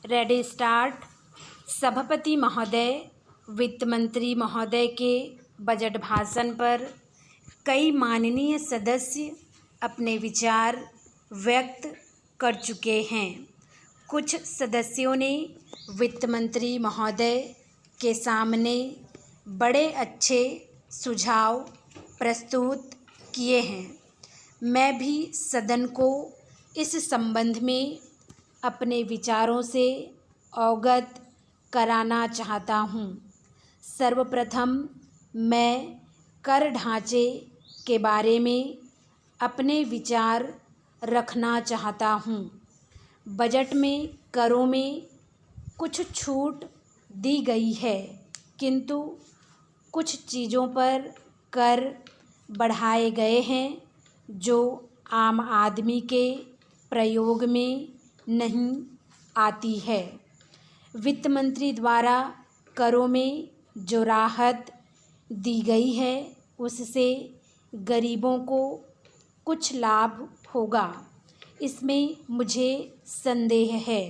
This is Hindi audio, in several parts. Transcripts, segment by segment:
Ready start. सभापति महोदय, वित्त मंत्री महोदय के बजट भाषण पर कई माननीय सदस्य अपने विचार व्यक्त कर चुके हैं। कुछ सदस्यों ने वित्त मंत्री महोदय के सामने बड़े अच्छे सुझाव प्रस्तुत किए हैं। मैं भी सदन को इस संबंध में अपने विचारों से अवगत कराना चाहता हूँ। सर्वप्रथम मैं कर ढांचे के बारे में अपने विचार रखना चाहता हूँ। बजट में करों में कुछ छूट दी गई है, किंतु कुछ चीज़ों पर कर बढ़ाए गए हैं जो आम आदमी के प्रयोग में नहीं आती है। वित्त मंत्री द्वारा करों में जो राहत दी गई है उससे गरीबों को कुछ लाभ होगा, इसमें मुझे संदेह है।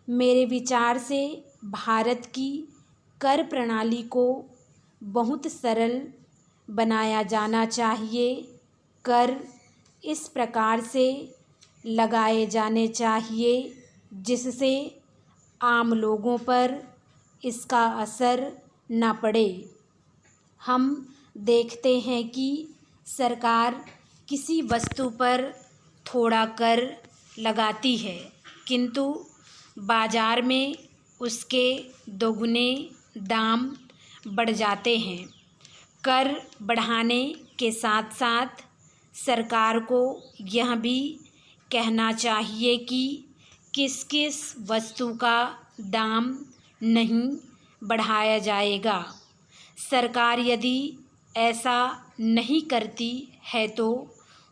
मेरे विचार से भारत की कर प्रणाली को बहुत सरल बनाया जाना चाहिए। कर इस प्रकार से लगाए जाने चाहिए जिससे आम लोगों पर इसका असर न पड़े। हम देखते हैं कि सरकार किसी वस्तु पर थोड़ा कर लगाती है, किंतु बाज़ार में उसके दोगुने दाम बढ़ जाते हैं। कर बढ़ाने के साथ साथ सरकार को यह भी कहना चाहिए कि किस किस वस्तु का दाम नहीं बढ़ाया जाएगा। सरकार यदि ऐसा नहीं करती है तो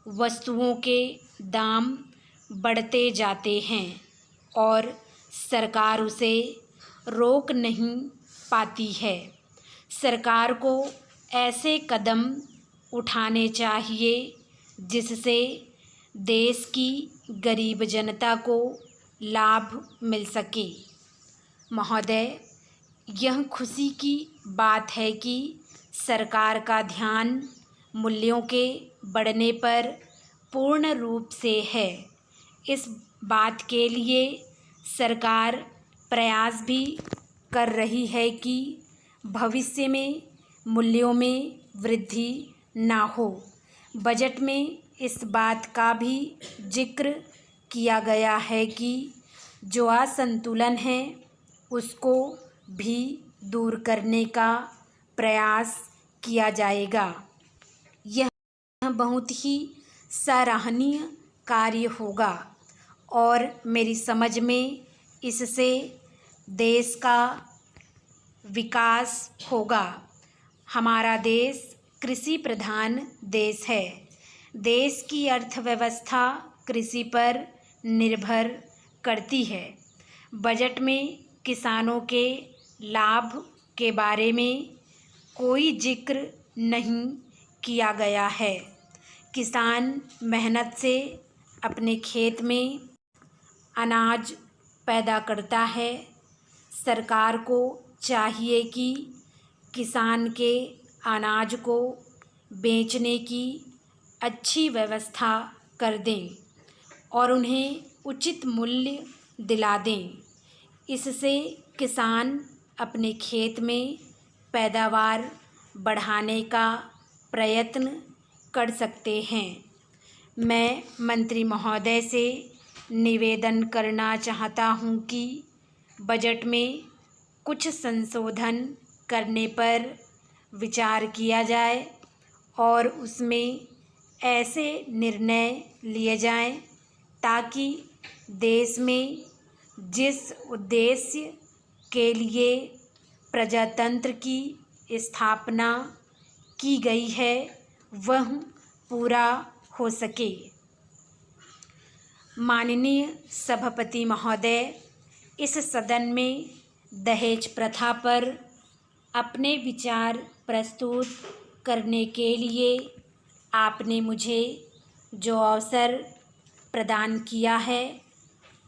वस्तुओं के दाम बढ़ते जाते हैं और सरकार उसे रोक नहीं पाती है। सरकार को ऐसे कदम उठाने चाहिए जिससे देश की गरीब जनता को लाभ मिल सके। महोदय, यह खुशी की बात है कि सरकार का ध्यान मूल्यों के बढ़ने पर पूर्ण रूप से है। इस बात के लिए सरकार प्रयास भी कर रही है कि भविष्य में मूल्यों में वृद्धि ना हो। बजट में इस बात का भी जिक्र किया गया है कि जो असंतुलन है उसको भी दूर करने का प्रयास किया जाएगा। यह बहुत ही सराहनीय कार्य होगा और मेरी समझ में इससे देश का विकास होगा। हमारा देश कृषि प्रधान देश है। देश की अर्थव्यवस्था कृषि पर निर्भर करती है। बजट में किसानों के लाभ के बारे में कोई जिक्र नहीं किया गया है। किसान मेहनत से अपने खेत में अनाज पैदा करता है। सरकार को चाहिए कि किसान के अनाज को बेचने की अच्छी व्यवस्था कर दें और उन्हें उचित मूल्य दिला दें। इससे किसान अपने खेत में पैदावार बढ़ाने का प्रयत्न कर सकते हैं। मैं मंत्री महोदय से निवेदन करना चाहता हूं कि बजट में कुछ संशोधन करने पर विचार किया जाए और उसमें ऐसे निर्णय लिए जाएं ताकि देश में जिस उद्देश्य के लिए प्रजातंत्र की स्थापना की गई है वह पूरा हो सके। माननीय सभापति महोदय, इस सदन में दहेज प्रथा पर अपने विचार प्रस्तुत करने के लिए आपने मुझे जो अवसर प्रदान किया है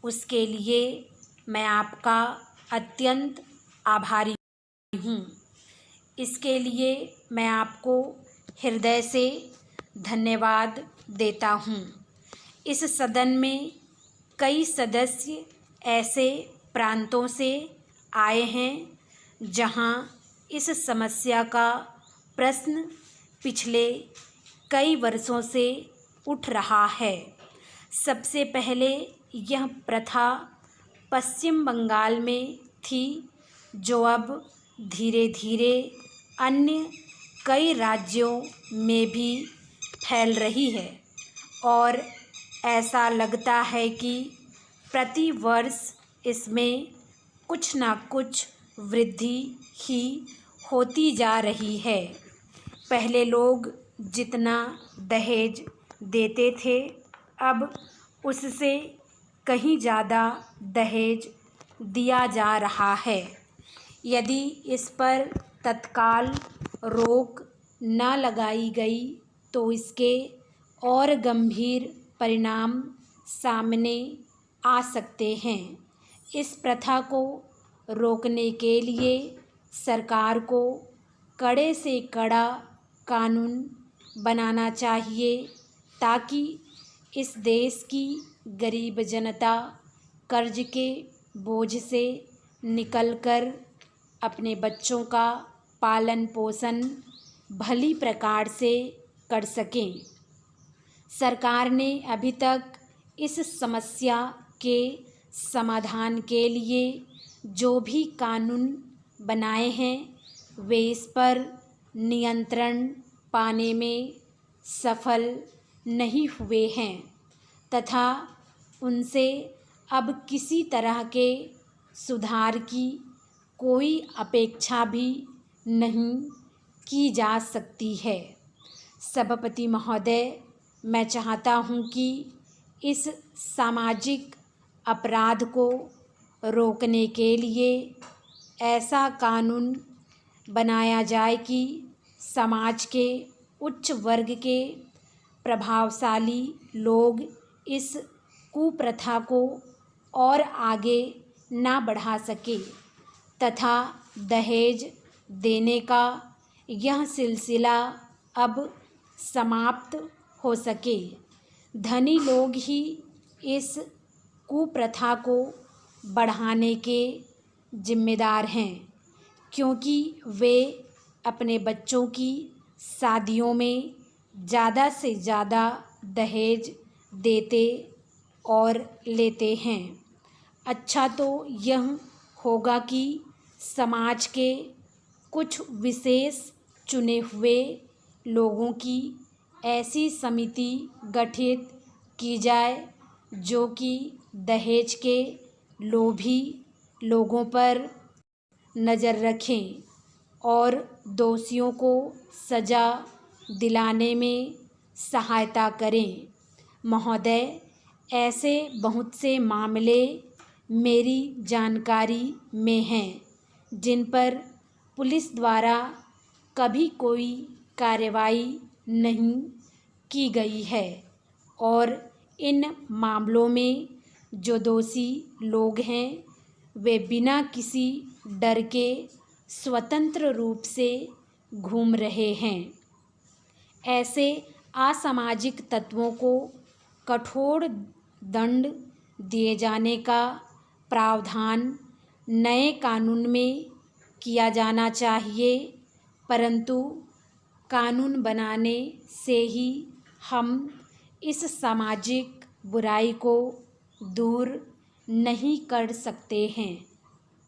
उसके लिए मैं आपका अत्यंत आभारी हूँ। इसके लिए मैं आपको हृदय से धन्यवाद देता हूँ। इस सदन में कई सदस्य ऐसे प्रांतों से आए हैं जहाँ इस समस्या का प्रश्न पिछले कई वर्षों से उठ रहा है। सबसे पहले यह प्रथा पश्चिम बंगाल में थी, जो अब धीरे धीरे अन्य कई राज्यों में भी फैल रही है और ऐसा लगता है कि प्रति वर्ष इसमें कुछ ना कुछ वृद्धि ही होती जा रही है। पहले लोग जितना दहेज देते थे, अब उससे कहीं ज़्यादा दहेज दिया जा रहा है। यदि इस पर तत्काल रोक न लगाई गई तो इसके और गंभीर परिणाम सामने आ सकते हैं। इस प्रथा को रोकने के लिए सरकार को कड़े से कड़ा कानून बनाना चाहिए ताकि इस देश की गरीब जनता कर्ज के बोझ से निकलकर अपने बच्चों का पालन पोषण भली प्रकार से कर सकें। सरकार ने अभी तक इस समस्या के समाधान के लिए जो भी कानून बनाए हैं वे इस पर नियंत्रण पाने में सफल नहीं हुए हैं तथा उनसे अब किसी तरह के सुधार की कोई अपेक्षा भी नहीं की जा सकती है। सभापति महोदय, मैं चाहता हूँ कि इस सामाजिक अपराध को रोकने के लिए ऐसा कानून बनाया जाए कि समाज के उच्च वर्ग के प्रभावशाली लोग इस कुप्रथा को और आगे ना बढ़ा सके तथा दहेज देने का यह सिलसिला अब समाप्त हो सके। धनी लोग ही इस कुप्रथा को बढ़ाने के जिम्मेदार हैं, क्योंकि वे अपने बच्चों की शादियों में ज़्यादा से ज़्यादा दहेज देते और लेते हैं। अच्छा तो यह होगा कि समाज के कुछ विशेष चुने हुए लोगों की ऐसी समिति गठित की जाए जो कि दहेज के लोभी लोगों पर नज़र रखें और दोषियों को सज़ा दिलाने में सहायता करें। महोदय, ऐसे बहुत से मामले मेरी जानकारी में हैं जिन पर पुलिस द्वारा कभी कोई कार्रवाई नहीं की गई है और इन मामलों में जो दोषी लोग हैं वे बिना किसी डर के स्वतंत्र रूप से घूम रहे हैं। ऐसे असामाजिक तत्वों को कठोर दंड दिए जाने का प्रावधान नए कानून में किया जाना चाहिए, परंतु कानून बनाने से ही हम इस सामाजिक बुराई को दूर नहीं कर सकते हैं।